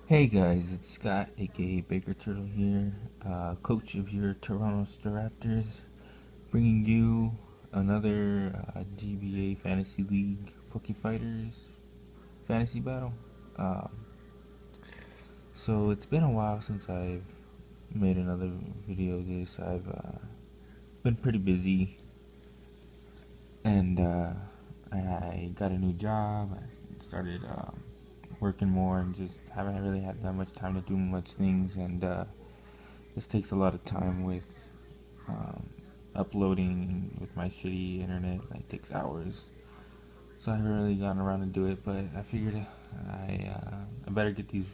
Hey guys, it's Scott, aka Baker Turtle here, coach of your Toronto Staraptors, bringing you another GBA Fantasy League Pokefighters fantasy battle. Um, so it's been a while since I've made another video of this. I've been pretty busy, and I got a new job. I started working more, and just haven't really had that much time to do much things, and this takes a lot of time with um, uploading with my shitty internet. Like, takes hours, so I haven't really gotten around to do it. But I figured I better get these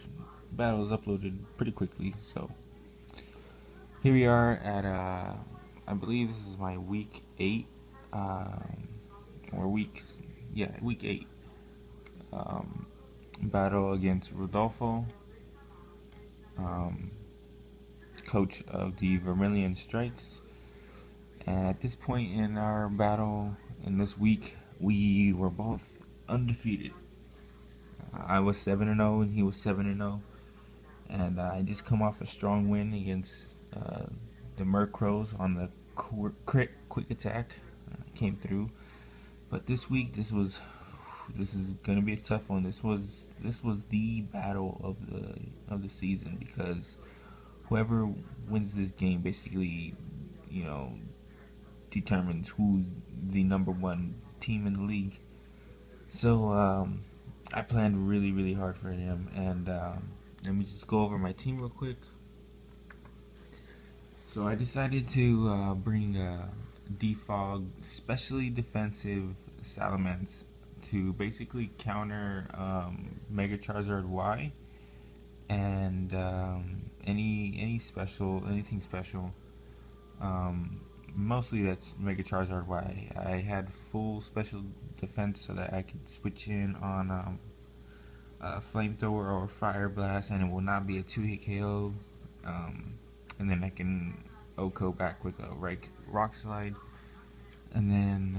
battles uploaded pretty quickly. So here we are at I believe this is my week 8, or week 8 um, battle against Rodolfo, um, coach of the Vermillion Strikes. And at this point in our battle in this week, we were both undefeated. I was 7-0 and he was 7-0, and I just come off a strong win against the Murkrows on the quick attack. Came through, but this week this is gonna be a tough one. This was the battle of the season, because whoever wins this game basically, you know, determines who's the #1 team in the league. So I planned really hard for him, and let me just go over my team real quick. So I decided to bring Defog specially defensive Salamence to basically counter Mega Charizard Y and anything special. Mostly that's Mega Charizard Y. I had full special defense so that I could switch in on Flamethrower or Fire Blast, and it will not be a 2-hit KO. And then I can OHKO back with a Rock Slide. And then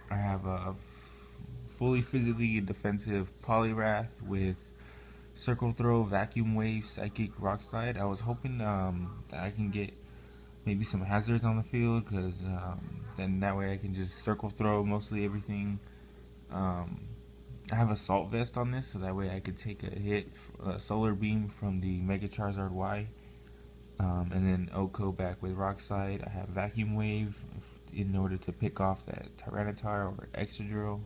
I have a fully physically defensive Poliwrath with Circle Throw, Vacuum Wave, Psychic, Rock Slide. I was hoping that I can get maybe some hazards on the field, because then that way I can just Circle Throw mostly everything. I have Assault Vest on this, so that way I could take a hit, Solar Beam from the Mega Charizard Y, and then OHKO back with Rock Slide. I have Vacuum Wave in order to pick off that Tyranitar or Excadrill.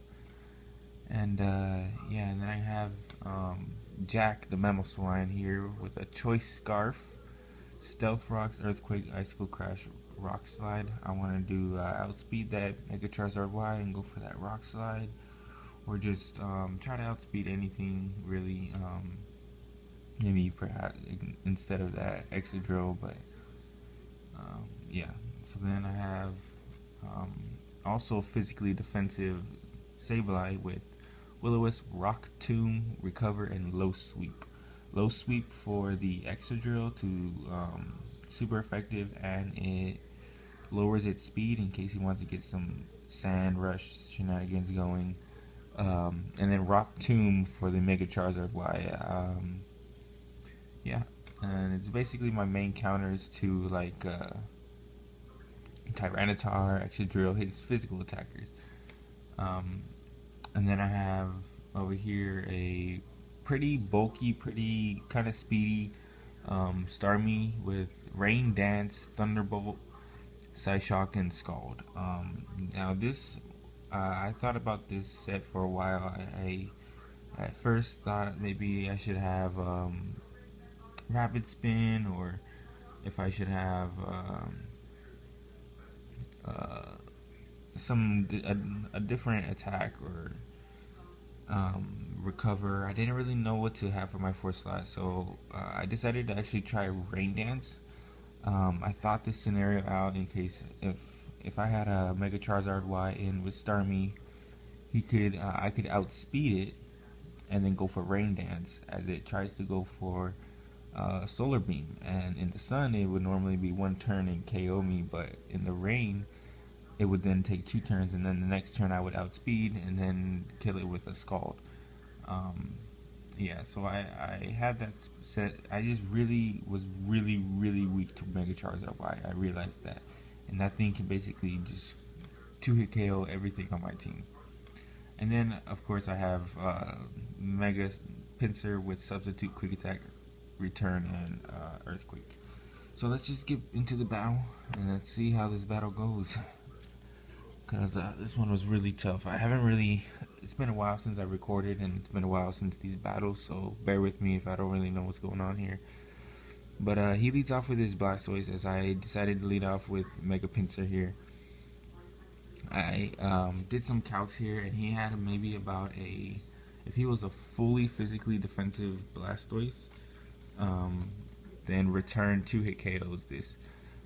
And yeah, and then I have Jack the Mamoswine here with a Choice Scarf, Stealth Rocks, Earthquake, Icicle Crash, Rock Slide. I want to do outspeed that Mega Charizard Y and go for that Rock Slide, or just try to outspeed anything really. Maybe perhaps instead of that Excadrill, but yeah. So then I have also physically defensive Sableye with Will-O-Wisp, Rock Tomb, Recover, and Low Sweep. Low Sweep for the Excadrill to super effective, and it lowers its speed in case he wants to get some Sand Rush shenanigans going. And then Rock Tomb for the Mega Charizard Y. Yeah, and it's basically my main counters to like Tyranitar, Excadrill, his physical attackers. And then I have over here a pretty bulky, pretty kind of speedy Starmie with Rain Dance, Thunderbolt, Psyshock, and Scald. Now this, I thought about this set for a while. I at first thought maybe I should have Rapid Spin, or if I should have a different attack, or Recover. I didn't really know what to have for my 4th slot, so I decided to actually try Rain Dance. I thought this scenario out in case if I had a Mega Charizard Y in with Starmie, I could outspeed it and then go for Rain Dance as it tries to go for Solar Beam, and in the sun it would normally be 1 turn and KO me, but in the rain it would then take 2 turns, and then the next turn I would outspeed and then kill it with a Scald. yeah, so I had that set. I just really was really weak to Mega Charizard Y. I realized that, and that thing can basically just two-hit KO everything on my team. And then of course I have Mega Pinsir with substitute Quick Attack, Return, and Earthquake. So let's just get into the battle and let's see how this battle goes. Because this one was really tough. I haven't really, it's been a while since I recorded, and it's been a while since these battles, so bear with me if I don't really know what's going on here. But he leads off with his Blastoise, as I decided to lead off with Mega Pinsir here. I did some calcs here, and he had maybe about a, if he was a fully physically defensive Blastoise, then return 2-hit KOs this.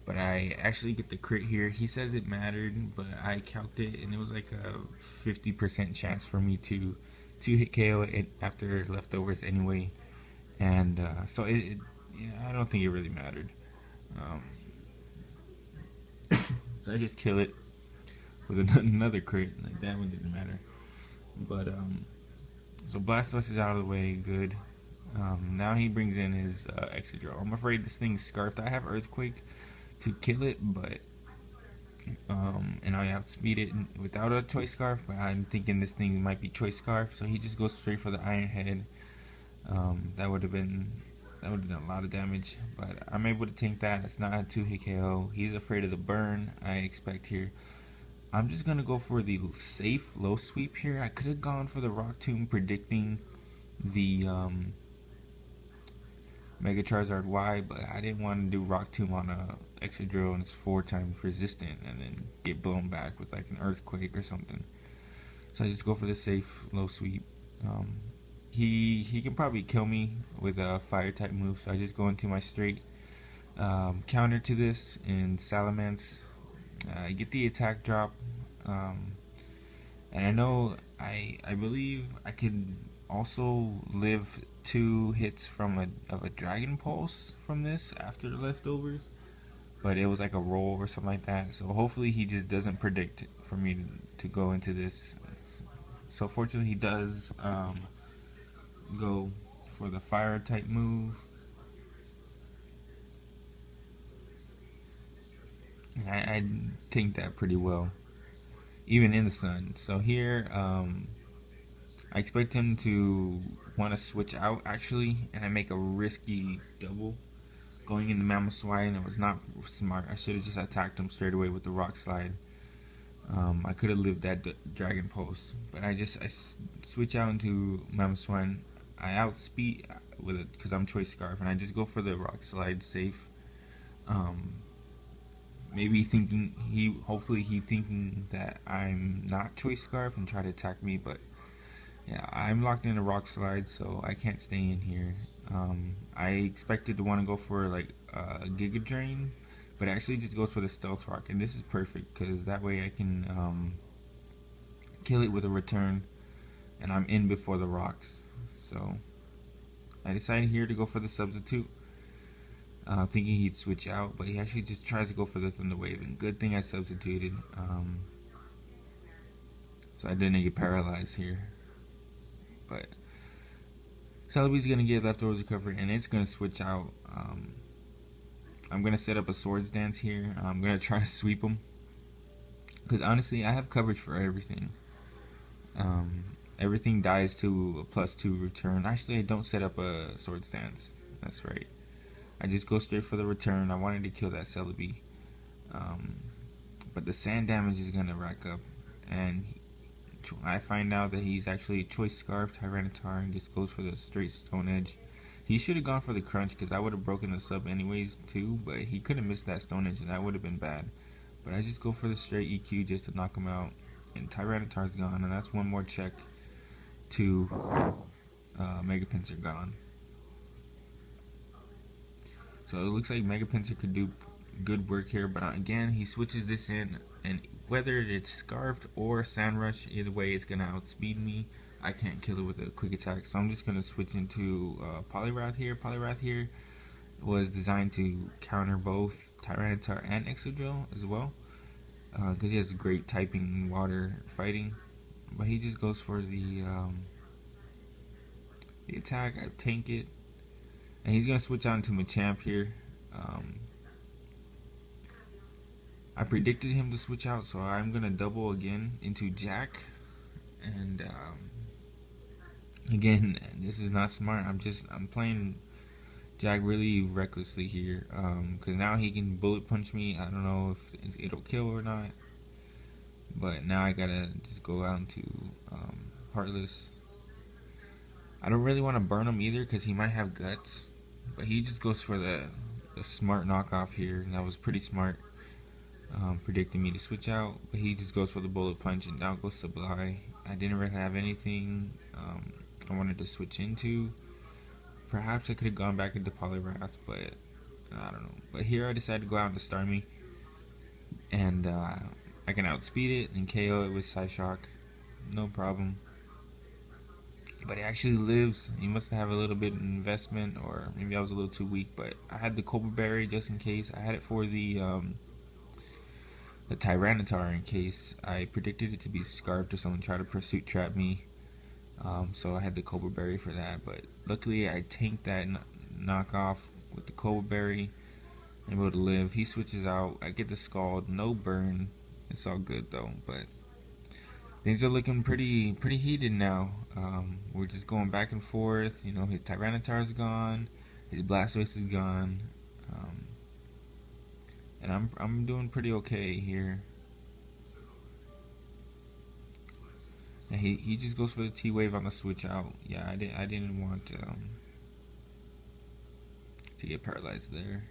But I actually get the crit here. He says it mattered, but I calced it, and it was like a 50% chance for me to hit KO it after leftovers anyway. And so yeah, I don't think it really mattered. So I just kill it with another crit. Like, that one didn't matter. But so Blastoise is out of the way, good. Now he brings in his Excadrill. I'm afraid this thing's scarfed. I have Earthquake to kill it, but and I outspeed it without a Choice Scarf, but I'm thinking this thing might be Choice Scarf, so he just goes straight for the Iron Head. That would have done a lot of damage, but I'm able to tank that. It's not a 2-hit KO. He's afraid of the burn, I expect here. I'm just gonna go for the safe low sweep here. I could have gone for the Rock Tomb, predicting the Mega Charizard Y, but I didn't want to do Rock Tomb on a Excadrill and it's 4 times resistant and then get blown back with like an Earthquake or something. So I just go for the safe low sweep. He can probably kill me with a fire type move, so I just go into my straight counter to this in Salamence. I get the attack drop, and I know I believe I could also live 2 hits from a Dragon Pulse from this after the leftovers, but it was like a roll or something like that. So hopefully he just doesn't predict for me to go into this. So fortunately he does go for the fire type move, and I think that pretty well, even in the sun. So here I expect him to want to switch out actually, and I make a risky double going into Mamoswine, and it was not smart. I should have just attacked him straight away with the Rock Slide. I could have lived that Dragon Pulse, but I switch out into Mamoswine. I outspeed with it because I'm Choice Scarf, and I just go for the Rock Slide safe. Maybe hopefully he thinking that I'm not Choice Scarf and try to attack me, but yeah, I'm locked in a Rock Slide, so I can't stay in here. I expected to want to go for like a Giga Drain, but actually just goes for the Stealth Rock, and this is perfect because that way I can kill it with a return, and I'm in before the rocks. So I decided here to go for the substitute, thinking he'd switch out, but he actually just tries to go for the Thunder Wave, and good thing I substituted, so I didn't get paralyzed here. But Celebi's gonna get leftovers recovery, and it's gonna switch out. I'm gonna set up a Swords Dance here. I'm gonna try to sweep him, because honestly I have coverage for everything. Everything dies to a +2 return. Actually, I don't set up a Swords Dance. That's right. I just go straight for the return. I wanted to kill that Celebi, but the sand damage is gonna rack up, and I find out that he's actually Choice Scarf Tyranitar and just goes for the straight Stone Edge. He should have gone for the Crunch, because I would have broken the sub anyways too, but he could have missed that Stone Edge and that would have been bad. But I just go for the straight EQ just to knock him out, and Tyranitar's gone, and that's one more check to Mega Pinsir gone. So it looks like Mega Pinsir could do good work here, but again he switches this in, and whether it's Scarfed or Sand Rush, either way it's gonna outspeed me. I can't kill it with a quick attack, so I'm just gonna switch into Poliwrath here. Poliwrath here was designed to counter both Tyranitar and Excadrill as well, because he has great typing, water, fighting. But he just goes for the the attack. I tank it, and he's gonna switch on to Machamp here. I predicted him to switch out, so I'm gonna double again into Jack, and again, this is not smart. I'm playing Jack really recklessly here, because now he can bullet punch me. I don't know if it'll kill or not, but now I gotta just go out into Heartless. I don't really want to burn him either because he might have guts, but he just goes for the smart knockoff here, and that was pretty smart, predicting me to switch out. But he just goes for the bullet punch, and down goes Sublime. I didn't really have anything I wanted to switch into. Perhaps I could have gone back into Poliwrath, but I don't know. But here I decided to go out into Starmie, and I can outspeed it and KO it with Psyshock, no problem. But he actually lives. He must have a little bit of investment, or maybe I was a little too weak. But I had the Cobra Berry just in case. I had it for the Tyranitar in case I predicted it to be Scarfed or someone tried to pursuit trap me. So I had the Cobra Berry for that. But luckily I tanked that knockoff with the Cobra Berry. I'm able to live. He switches out. I get the Scald. No burn. It's all good though. But things are looking pretty heated now. We're just going back and forth. You know, his Tyranitar's gone, his Blastoise is gone, and I'm doing pretty okay here. And he just goes for the T-Wave on the switch out. Yeah, I didn't want to get paralyzed there.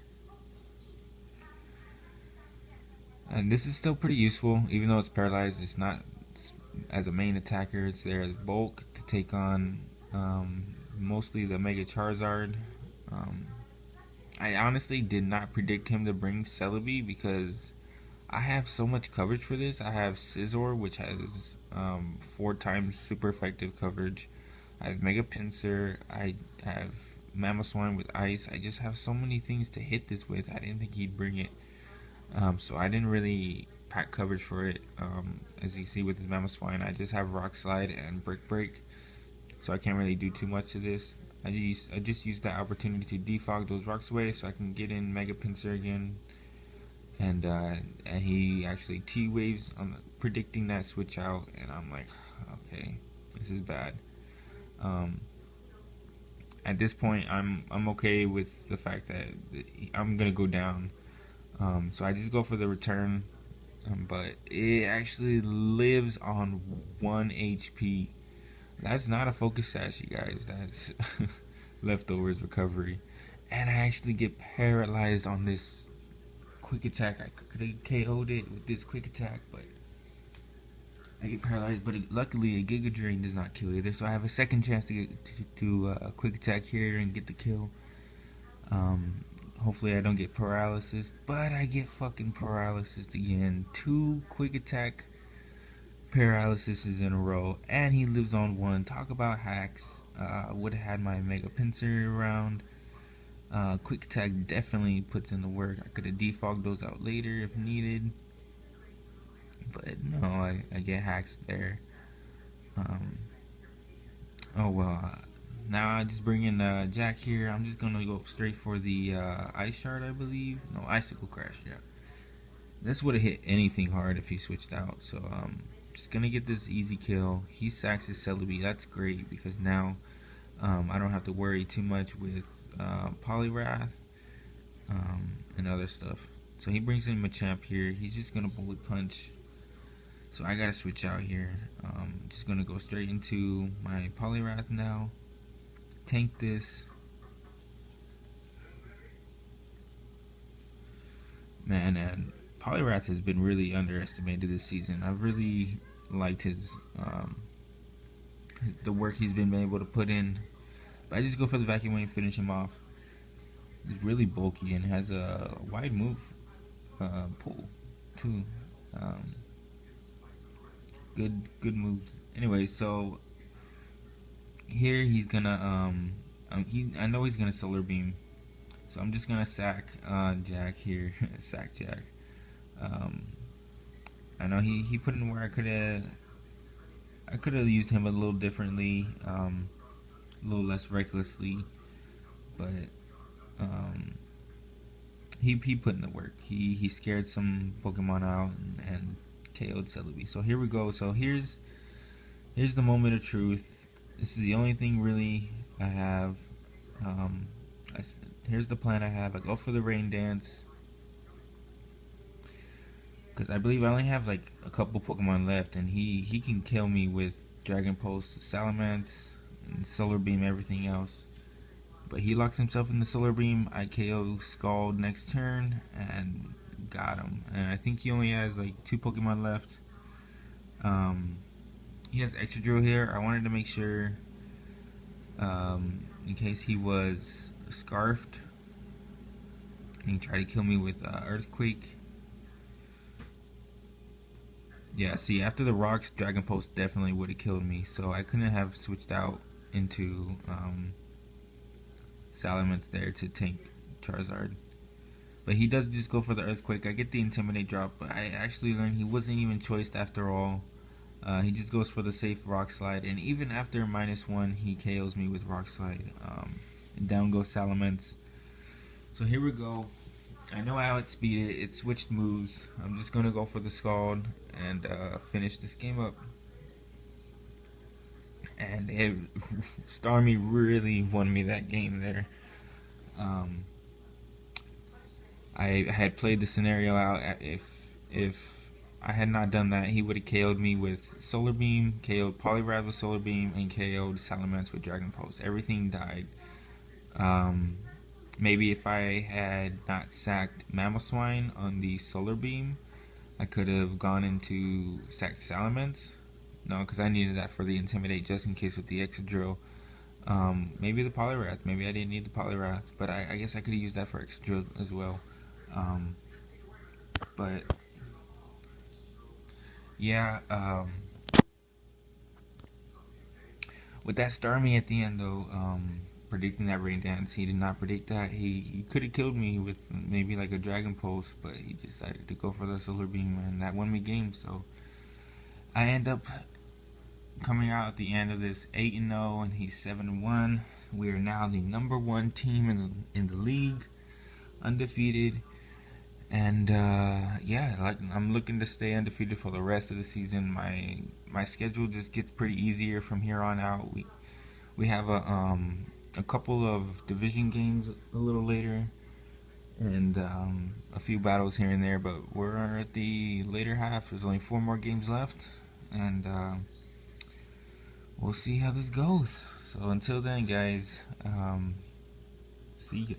And this is still pretty useful, even though it's paralyzed. It's not as a main attacker. It's there as bulk to take on mostly the Mega Charizard. I honestly did not predict him to bring Celebi because I have so much coverage for this. I have Scizor, which has 4 times super effective coverage. I have Mega Pinsir. I have Mamoswine with Ice. I just have so many things to hit this with. I didn't think he'd bring it. So I didn't really pack coverage for it. As you see with this Mamoswine, I just have Rock Slide and Brick Break, so I can't really do too much to this. I just used that opportunity to defog those rocks away so I can get in Mega Pinsir again, and he actually T-Waves on predicting that switch out, and I'm like, okay, this is bad. At this point, I'm okay with the fact that I'm gonna go down. So I just go for the return, but it actually lives on 1 HP. That's not a focus sash, you guys. That's leftovers recovery. And I actually get paralyzed on this quick attack. I could have KO'd it with this quick attack, but I get paralyzed. But luckily, a Giga Drain does not kill either, so I have a second chance to get to a quick attack here and get the kill. Hopefully I don't get paralysis, but I get fucking paralysis again. 2 quick attack paralysis in a row, and he lives on 1. Talk about hacks. I would have had my Mega Pinsir around. Quick attack definitely puts in the work. I could have defogged those out later if needed, but no, I get hacks there. Oh well. Now I just bring in Jack here. I'm just gonna go straight for the Ice Shard, I believe. No, Icicle Crash, yeah. This would have hit anything hard if he switched out. So just gonna get this easy kill. He sacks his Celebi. That's great because now I don't have to worry too much with Poliwrath and other stuff. So he brings in Machamp here. He's just gonna bullet punch. So I gotta switch out here. Just gonna go straight into my Poliwrath now. Tank this. Man, and Poliwrath has been really underestimated this season. I've really liked his the work he's been able to put in. But I just go for the Vacuum Wave, finish him off. He's really bulky and has a wide move pool too. Good moves. Anyway, so here he's gonna I know he's gonna Solar Beam, so I'm just gonna sack Jack here. Sack Jack. I know he put in where I could have used him a little differently. a little less recklessly, but he put in the work. He scared some Pokemon out and KO'd Celebi. So here we go. So here's the moment of truth. This is the only thing really I have. Um, Here's the plan I have. I go for the Rain Dance because I believe I only have like a couple Pokemon left, and he can kill me with Dragon Pulse, Salamence, and Solar Beam, everything else. But he locks himself in the Solar Beam. I KO Scald next turn and got him. And I think he only has like 2 Pokemon left. He has Excadrill here. I wanted to make sure, in case he was Scarfed, and he tried to kill me with Earthquake. Yeah, see, after the rocks, Dragon Pulse definitely would have killed me, so I couldn't have switched out into Salamence there to tank Charizard. But he does just go for the Earthquake. I get the Intimidate drop, but I actually learned he wasn't even choiced after all. He just goes for the safe Rock Slide, and even after -1, he KOs me with Rock Slide. And down goes Salamence. So here we go. I know I outspeed it. It switched moves. I'm just going to go for the Scald and finish this game up. And Starmie really won me that game there. I had played the scenario out. If I had not done that, he would have KO'd me with Solar Beam, KO'd Poliwrath with Solar Beam, and KO'd Salamence with Dragon Pulse. Everything died. Maybe if I had not sacked Mamoswine on the Solar Beam, I could have gone into sacked Salamence. No, because I needed that for the Intimidate just in case with the Excadrill. Maybe the Poliwrath. Maybe I didn't need the Poliwrath, but I guess I could have used that for Excadrill as well. But yeah, with that Starmie at the end though, predicting that Rain Dance, he did not predict that. He could have killed me with maybe like a Dragon Pulse, but he decided to go for the Solar Beam, and that won me game. So I end up coming out at the end of this 8-0, and he's 7-1. We are now the #1 team in the league, undefeated. And yeah, like I'm looking to stay undefeated for the rest of the season. My schedule just gets pretty easier from here on out. We have a couple of division games a little later, and a few battles here and there. But we're at the later half. There's only 4 more games left, and we'll see how this goes. So until then, guys, see ya.